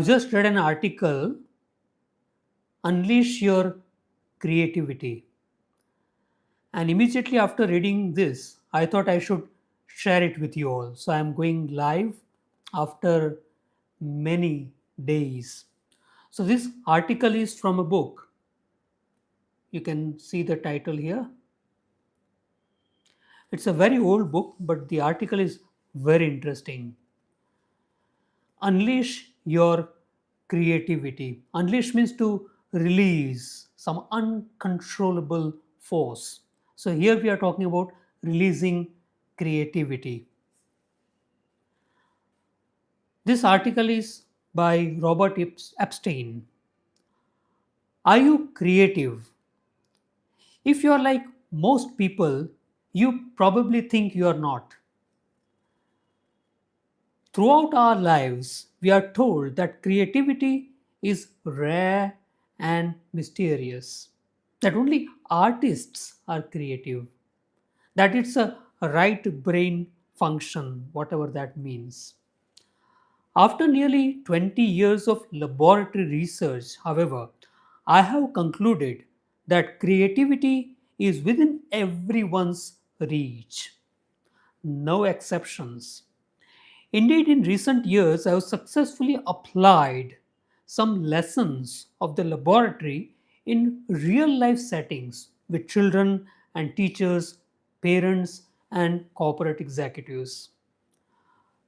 Just read an article, Unleash Your Creativity. And immediately after reading this, I thought I should share it with you all. So I'm going live after many days. So this article is from a book. You can see the title here. It's a very old book, but the article is very interesting. Unleash your creativity. Unleash means to release some uncontrollable force. So here we are talking about releasing creativity. This article is by Robert Epstein. Are you creative? If you are like most people, you probably think you are not. Throughout our lives, we are told that creativity is rare and mysterious, that only artists are creative, that it's a right brain function, whatever that means. After nearly 20 years of laboratory research, however, I have concluded that creativity is within everyone's reach, no exceptions. Indeed, in recent years, I have successfully applied some lessons of the laboratory in real life settings with children and teachers, parents, and corporate executives.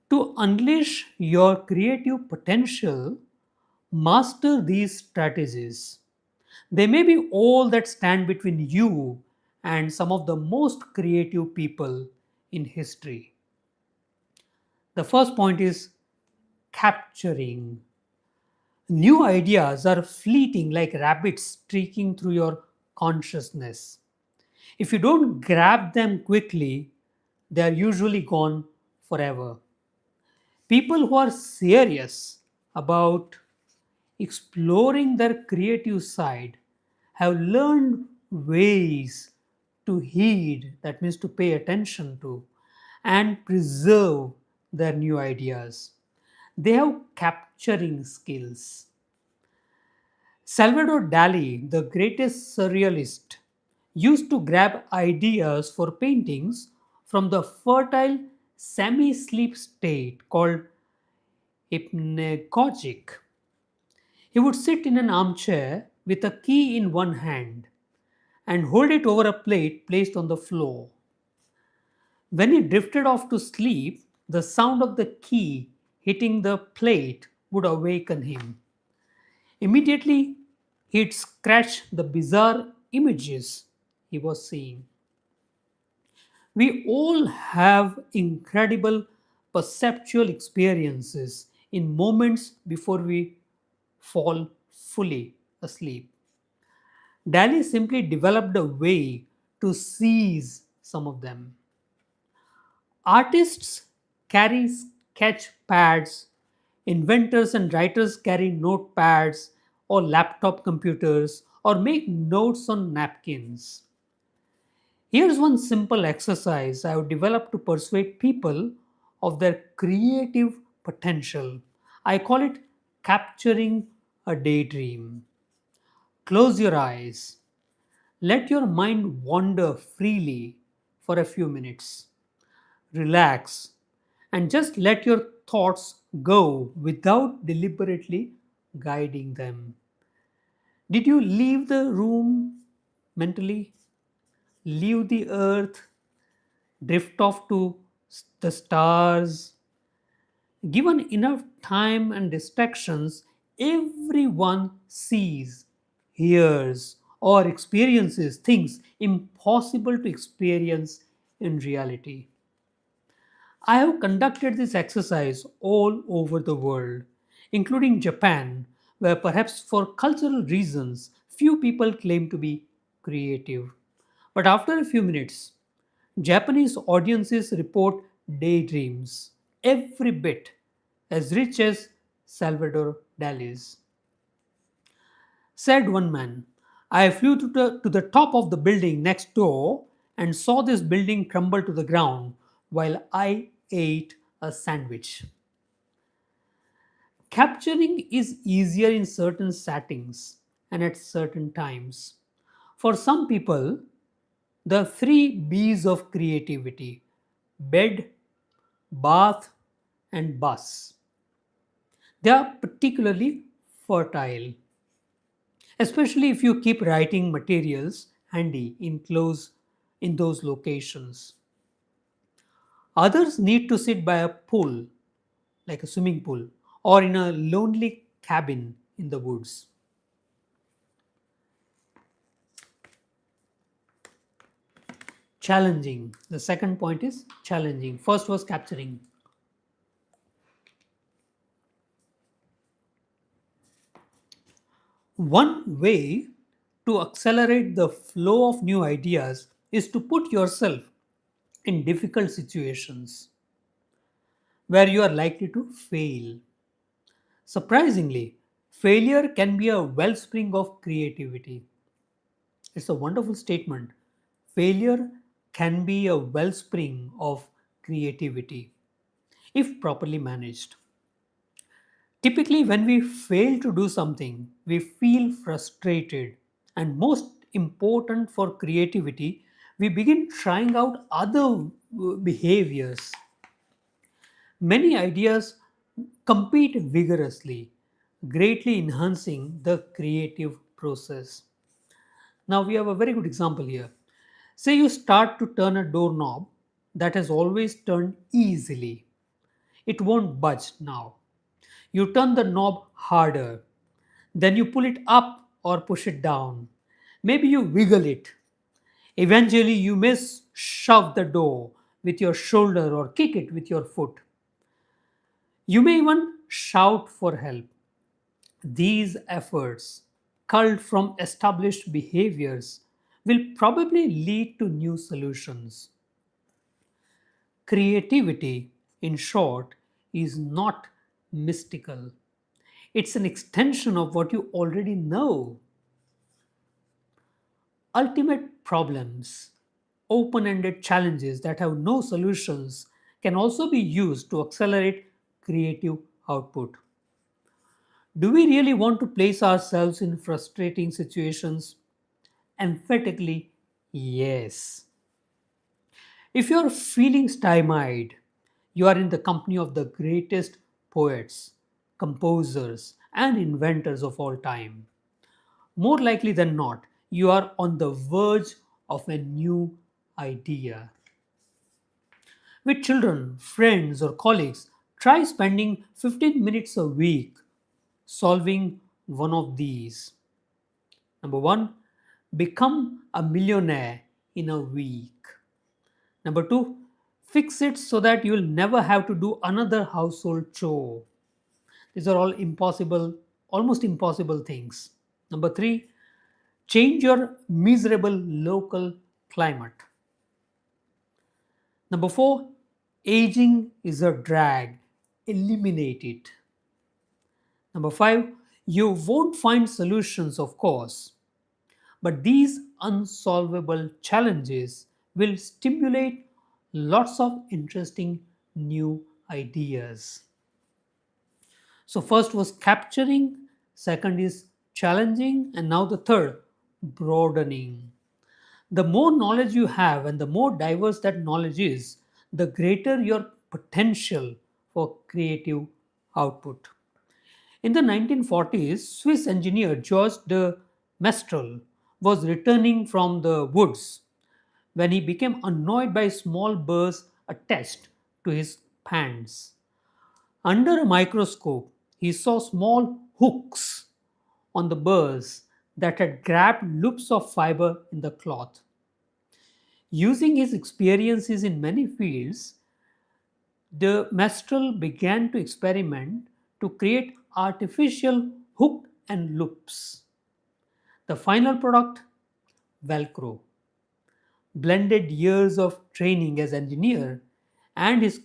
To unleash your creative potential, master these strategies. They may be all that stand between you and some of the most creative people in history. The first point is capturing. New ideas are fleeting like rabbits streaking through your consciousness. If you don't grab them quickly, they are usually gone forever. People who are serious about exploring their creative side have learned ways to heed, that means to pay attention to, and preserve their new ideas. They have capturing skills. Salvador Dali, the greatest surrealist, used to grab ideas for paintings from the fertile semi sleep state called hypnagogic. He would sit in an armchair with a key in one hand and hold it over a plate placed on the floor. When he drifted off to sleep, the sound of the key hitting the plate would awaken him. Immediately, he'd scratch the bizarre images he was seeing. We all have incredible perceptual experiences in moments before we fall fully asleep. Dali simply developed a way to seize some of them. Artists carry sketch pads, inventors and writers carry notepads or laptop computers or make notes on napkins. Here's one simple exercise I have developed to persuade people of their creative potential. I call it capturing a daydream. Close your eyes. Let your mind wander freely for a few minutes. Relax and just let your thoughts go without deliberately guiding them. Did you leave the room mentally? Leave the earth? Drift off to the stars? Given enough time and distractions, everyone sees, hears, or experiences things impossible to experience in reality. I have conducted this exercise all over the world, including Japan, where perhaps for cultural reasons few people claim to be creative. But after a few minutes, Japanese audiences report daydreams, every bit as rich as Salvador Dali's. Said one man, I flew to the top of the building next door and saw this building crumble to the ground while I ate a sandwich. Capturing is easier in certain settings and at certain times. For some people, the three B's of creativity: bed, bath, and bus, they are particularly fertile, especially if you keep writing materials handy in those locations. Others need to sit by a pool, like a swimming pool, or in a lonely cabin in the woods. Challenging. The second point is challenging. First was capturing. One way to accelerate the flow of new ideas is to put yourself in difficult situations where you are likely to fail. Surprisingly, failure can be a wellspring of creativity. It's a wonderful statement. Failure can be a wellspring of creativity if properly managed. Typically, when we fail to do something, we feel frustrated. And most important for creativity, we begin trying out other behaviors. Many ideas compete vigorously, greatly enhancing the creative process. Now, we have a very good example here. Say you start to turn a doorknob that has always turned easily. It won't budge now. You turn the knob harder. Then you pull it up or push it down. Maybe you wiggle it. Eventually, you may shove the door with your shoulder or kick it with your foot. You may even shout for help. These efforts, culled from established behaviors, will probably lead to new solutions. Creativity, in short, is not mystical. It's an extension of what you already know. Ultimate problems, open ended challenges that have no solutions, can also be used to accelerate creative output. Do we really want to place ourselves in frustrating situations? Emphatically, yes. If you are feeling stymied, you are in the company of the greatest poets, composers, and inventors of all time. More likely than not, you are on the verge of a new idea. With children, friends, or colleagues, try spending 15 minutes a week solving one of these. Number one, become a millionaire in a week. Number two, fix it so that you'll never have to do another household chore. These are all impossible, almost impossible things. Number three, change your miserable local climate. Number four, aging is a drag. Eliminate it. Number five, you won't find solutions, of course, but these unsolvable challenges will stimulate lots of interesting new ideas. So, first was capturing, second is challenging, and now the third, broadening. The more knowledge you have and the more diverse that knowledge is, the greater your potential for creative output. In the 1940s, Swiss engineer Georges de Mestral was returning from the woods when he became annoyed by small burrs attached to his pants. Under a microscope, he saw small hooks on the burrs that had grabbed loops of fiber in the cloth. Using his experiences in many fields, de Mestral began to experiment to create artificial hook and loops. The final product, Velcro, blended years of training as engineer and his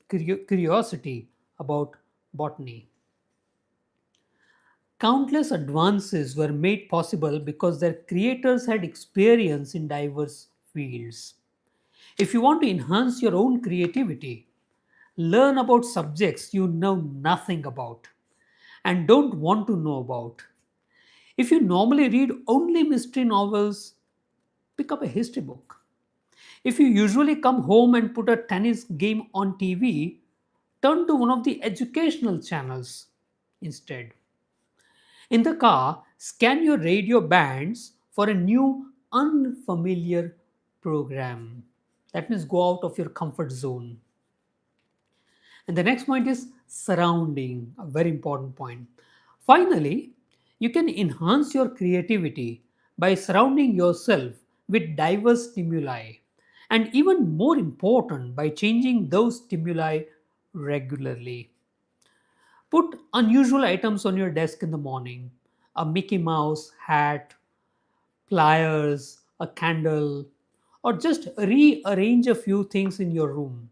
curiosity about botany. Countless advances were made possible because their creators had experience in diverse fields. If you want to enhance your own creativity, learn about subjects you know nothing about. and don't want to know about. If you normally read only mystery novels, pick up a history book. If you usually come home and put a tennis game on TV, turn to one of the educational channels instead. In the car, scan your radio bands for a new, unfamiliar program. That means go out of your comfort zone. And the next point is surrounding, a very important point. Finally, you can enhance your creativity by surrounding yourself with diverse stimuli, and even more important, by changing those stimuli regularly. Put unusual items on your desk in the morning, a Mickey Mouse hat, pliers, a candle, or just rearrange a few things in your room.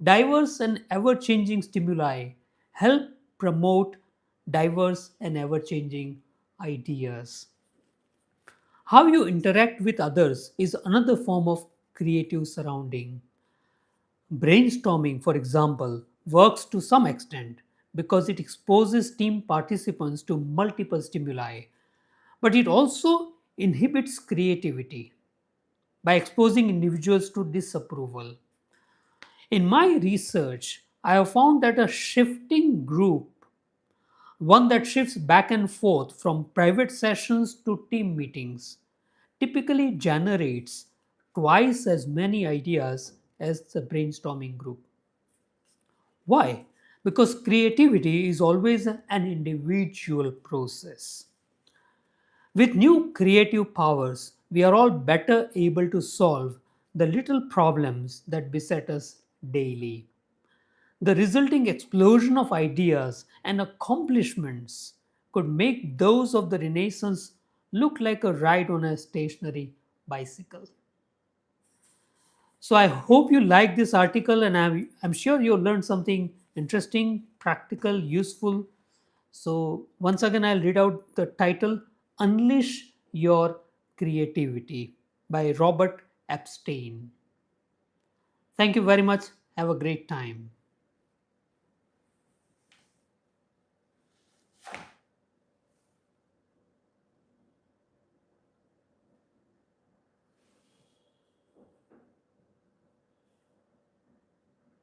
Diverse and ever changing stimuli help promote diverse and ever changing ideas. How you interact with others is another form of creative surrounding. Brainstorming, for example, works to some extent because it exposes team participants to multiple stimuli, but it also inhibits creativity by exposing individuals to disapproval. In my research, I have found that a shifting group, one that shifts back and forth from private sessions to team meetings, typically generates twice as many ideas as the brainstorming group. Why? Because creativity is always an individual process. With new creative powers, we are all better able to solve the little problems that beset us daily. The resulting explosion of ideas and accomplishments could make those of the Renaissance look like a ride on a stationary bicycle. So I hope you like this article, and I'm sure you learned something interesting, practical, useful. So once again, I'll read out the title: Unleash Your Creativity by Robert Epstein. Thank you very much. Have a great time.